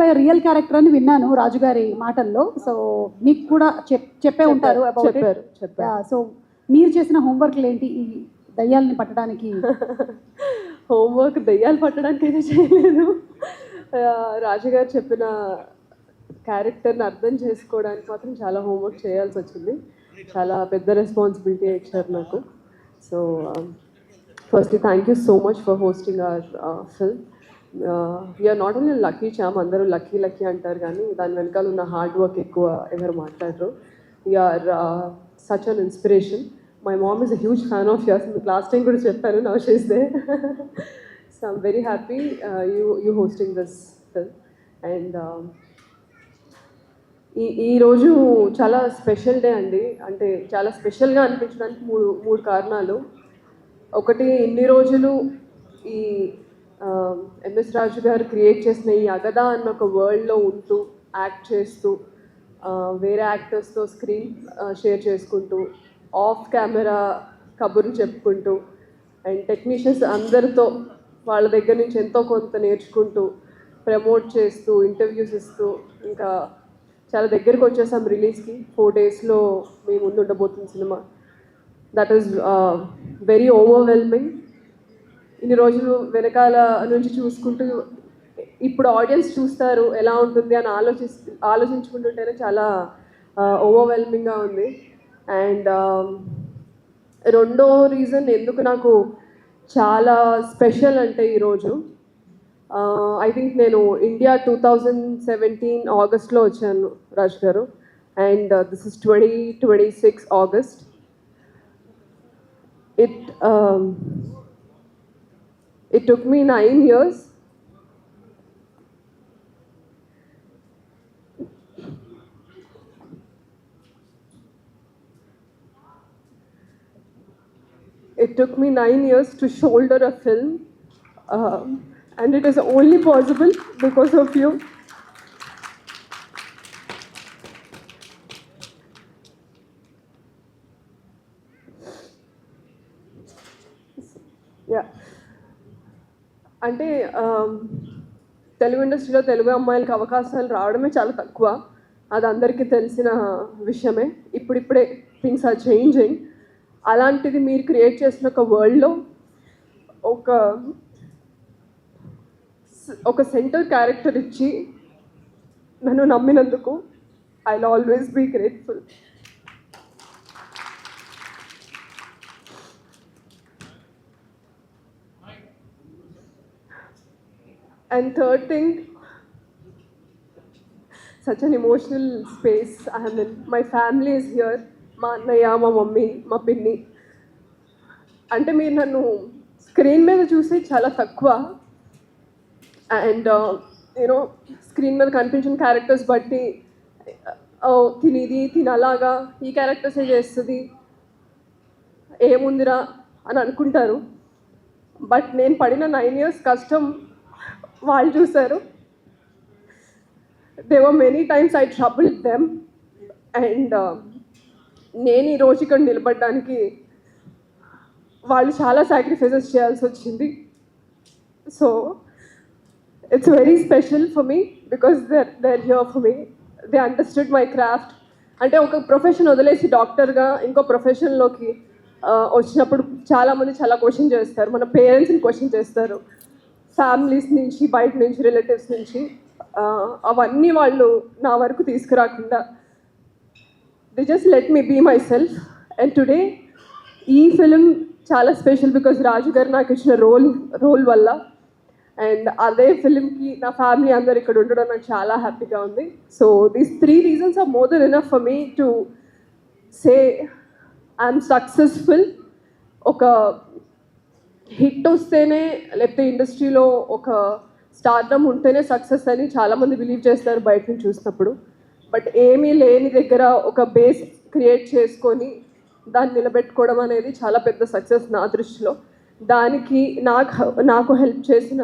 By real character అని విన్నాను రాజుగారి మాటల్లో. సో మీకు కూడా చెప్పే ఉంటారు. చెప్పారు. సో మీరు చేసిన హోంవర్క్లు ఏంటి ఈ దయ్యాలని పట్టడానికి? హోంవర్క్ దయ్యాలు పట్టడానికి అయితే చేయలేదు. రాజుగారు చెప్పిన క్యారెక్టర్ని అర్థం చేసుకోవడానికి మాత్రం చాలా హోంవర్క్ చేయాల్సి వచ్చింది. చాలా పెద్ద రెస్పాన్సిబిలిటీ ఇచ్చారు నాకు. So firstly thank you so much for hosting our film. We are not only lucky charm, అందరూ లక్కీ అంటారు కానీ దాని వెనకాల ఉన్న హార్డ్ వర్క్ ఎక్కువ ఎవరు మాట్లాడరు. We are such an inspiration. My mom is a huge fan of yours. Last time కూడా చెప్పాను, now she is there. So I'm very happy you hosting this film. And ఈరోజు చాలా స్పెషల్ డే అండి. అంటే చాలా స్పెషల్గా అనిపించడానికి మూడు కారణాలు. ఒకటి, ఇన్ని రోజులు ఈ ఎంఎస్ రాజు గారు క్రియేట్ చేసిన ఈ అగదా అన్న ఒక వరల్డ్లో ఉంటూ యాక్ట్ చేస్తూ వేరే యాక్టర్స్తో స్క్రీన్ షేర్ చేసుకుంటూ ఆఫ్ కెమెరా కబుర్లు చెప్పుకుంటూ అండ్ టెక్నీషియన్స్ అందరితో వాళ్ళ దగ్గర నుంచి ఎంతో కొంత నేర్చుకుంటూ ప్రమోట్ చేస్తూ ఇంటర్వ్యూస్ ఇస్తూ ఇంకా చాలా దగ్గరికి వచ్చేసాం రిలీజ్కి. 4 daysలో మీ ముందు ఉండబోతుంది cinema. That is very overwhelming. ఇన్ని రోజులు వెనకాల నుంచి చూసుకుంటూ ఇప్పుడు ఆడియన్స్ చూస్తారు ఎలా ఉంటుంది అని ఆలోచించుకుంటుంటేనే చాలా ఓవర్వెల్మింగ్గా ఉంది. అండ్ రెండో రీజన్ ఎందుకు నాకు చాలా స్పెషల్ అంటే ఈరోజు, ఐ థింక్ నేను ఇండియా 2017 ఆగస్ట్లో వచ్చాను రాజ్ గారు, and this is 2026 August. It took me 9 years. It took me 9 years to shoulder a film, and it is only possible because of you. Yeah. అంటే తెలుగు ఇండస్ట్రీలో తెలుగు అమ్మాయిలకి అవకాశాలు రావడమే చాలా తక్కువ. అది అందరికీ తెలిసిన విషయమే. ఇప్పుడిప్పుడే థింగ్స్ ఆర్ చేంజింగ్. అలాంటిది మీరు క్రియేట్ చేసిన ఒక వరల్డ్లో ఒక సెంటర్ క్యారెక్టర్ ఇచ్చి నన్ను నమ్మినందుకు I will always be grateful. And third thing, such an emotional space I am in. My family is here. మా అన్నయ్య, మా మమ్మీ, మా పిన్ని. అంటే మీరు నన్ను స్క్రీన్ మీద చూసి చాలా తక్కువ, అండ్ యూనో స్క్రీన్ మీద కనిపించిన క్యారెక్టర్స్ బట్టి తిని అలాగా ఈ క్యారెక్టర్సే చేస్తుంది ఏముందిరా అని అనుకుంటారు. బట్ నేను పడిన 9 years కష్టం వాళ్ళు చూశారు. They were many times I troubled them, and నేను ఈరోజు ఇక్కడ నిలబడడానికి వాళ్ళు చాలా సాక్రిఫైసెస్ చేయాల్సి వచ్చింది. So it's very special for me because they're here for me. They understood my craft. అంటే ఒక ప్రొఫెషన్ వదిలేసి డాక్టర్గా ఇంకో ప్రొఫెషన్లోకి వచ్చినప్పుడు చాలామంది చాలా క్వశ్చన్ చేస్తారు. మన పేరెంట్స్ని క్వశ్చన్ చేస్తారు, ఫ్యామిలీస్ నుంచి, బయట నుంచి, రిలేటివ్స్ నుంచి. అవన్నీ వాళ్ళు నా వరకు తీసుకురాకుండా they just let me be myself. And today ఈ ఫిలిం చాలా స్పెషల్ బికాజ్ రాజు గారు నాకు ఇచ్చిన రోల్ వల్ల. అండ్ అదే ఫిలింకి నా ఫ్యామిలీ అందరు ఇక్కడ ఉండడం నాకు చాలా హ్యాపీగా ఉంది. So these 3 reasons are more than enough for me to say I'm successful. ఒక హిట్ వస్తేనే, లేకపోతే ఇండస్ట్రీలో ఒక స్టార్డమ్ ఉంటేనే సక్సెస్ అని చాలామంది బిలీవ్ చేస్తారు బయట నుంచి చూసినప్పుడు. బట్ ఏమీ లేని దగ్గర ఒక బేస్ క్రియేట్ చేసుకొని దాన్ని నిలబెట్టుకోవడం అనేది చాలా పెద్ద సక్సెస్ నా దృష్టిలో. దానికి నాకు హెల్ప్ చేసిన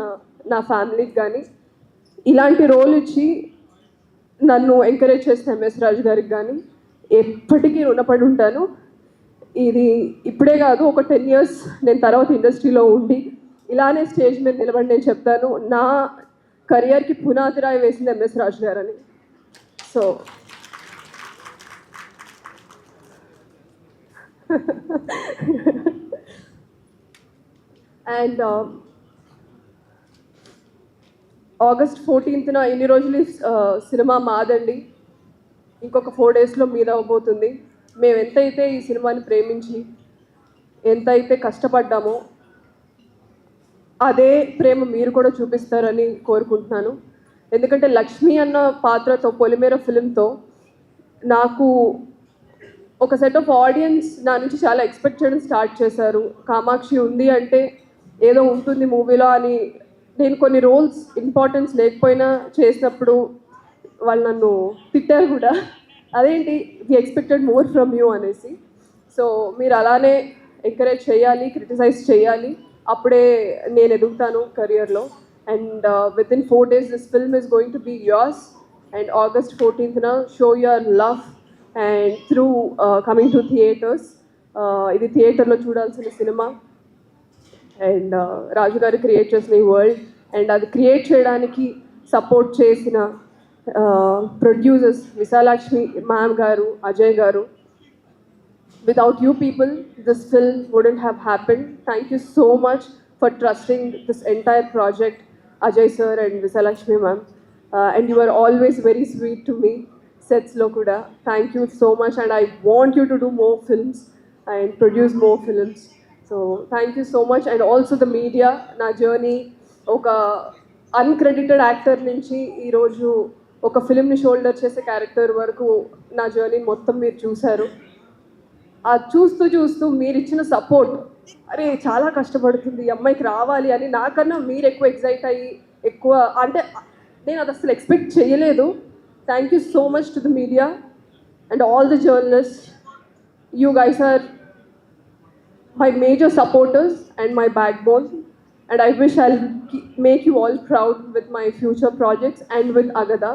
నా ఫ్యామిలీకి కానీ, ఇలాంటి రోల్ ఇచ్చి నన్ను ఎంకరేజ్ చేసిన ఎంఎస్ రాజు గారికి కానీ ఎప్పటికీ రుణపడి ఉంటాను. ఇది ఇప్పుడే కాదు, ఒక 10 years నేను తర్వాత ఇండస్ట్రీలో ఉండి ఇలానే స్టేజ్ మీద నిలబడి నేను చెప్తాను, నా కెరియర్కి పునాది రాయి వేసింది ఎంఎస్ రాజు గారని. సో అండ్ ఆగస్ట్ 14th ఇన్ని రోజులు సినిమా మాదండి, ఇంకొక 4 daysలో మీద అవబోతుంది. మేము ఎంతైతే ఈ సినిమాని ప్రేమించి ఎంతైతే కష్టపడ్డామో అదే ప్రేమ మీరు కూడా చూపిస్తారని కోరుకుంటున్నాను. ఎందుకంటే లక్ష్మి అన్న పాత్రతో, పొలిమేర ఫిలింతో నాకు ఒక సెట్ ఆఫ్ ఆడియన్స్ నా నుంచి చాలా ఎక్స్పెక్ట్ చేయడం స్టార్ట్ చేశారు. కామాక్షి ఉంది అంటే ఏదో ఉంటుంది మూవీలో అని. నేను కొన్ని రోల్స్ ఇంపార్టెన్స్ లేకపోయినా చేసినప్పుడు వాళ్ళు నన్ను తిట్టారు కూడా, అదేంటి we expected more from you అనేసి. సో మీరు అలానే ఎంకరేజ్ చేయాలి, క్రిటిసైజ్ చేయాలి, అప్పుడే నేను ఎదుగుతాను కెరియర్లో. And within 4 days this film is going to be yours. And August 14th show your love and through coming to theatres. ఇది థియేటర్లో చూడాల్సిన సినిమా. అండ్ రాజు గారు క్రియేట్ చేసిన ఈ వరల్డ్, అండ్ అది క్రియేట్ చేయడానికి సపోర్ట్ చేసిన ప్రొడ్యూసర్స్ విశాలాక్ష్మి మ్యామ్ గారు, అజయ్ గారు. Without you people, this film wouldn't have happened. Thank you so much for trusting this entire project, Ajay sir and Visalakshmi ma'am. And you are always very sweet to me, sets lo kuda. Thank you so much, and I want you to do more films and produce more films. So thank you so much, and also the media. Na journey oka uncredited actor nunchi ee roju oka film ni shoulder chese character varaku na journey mottham meer chusaru. అది చూస్తూ చూస్తూ మీరు ఇచ్చిన support, అరే చాలా కష్టపడుతుంది ఈ అమ్మాయికి రావాలి అని నాకన్నా మీరు ఎక్కువ ఎక్సైట్ అయ్యి ఎక్కువ, అంటే నేను అది అసలు ఎక్స్పెక్ట్ చేయలేదు. Thank you so much to the media and all the journalist. You guys are my major supporters and my backbone. And I wish I'll make you all proud with my future projects and with Agada.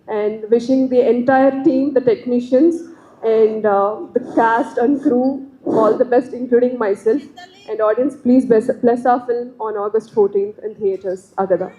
And wishing the entire team, the technicians, and the cast and crew all the best, including myself. And audience, please bless our film on August 14th in theatres, Agada.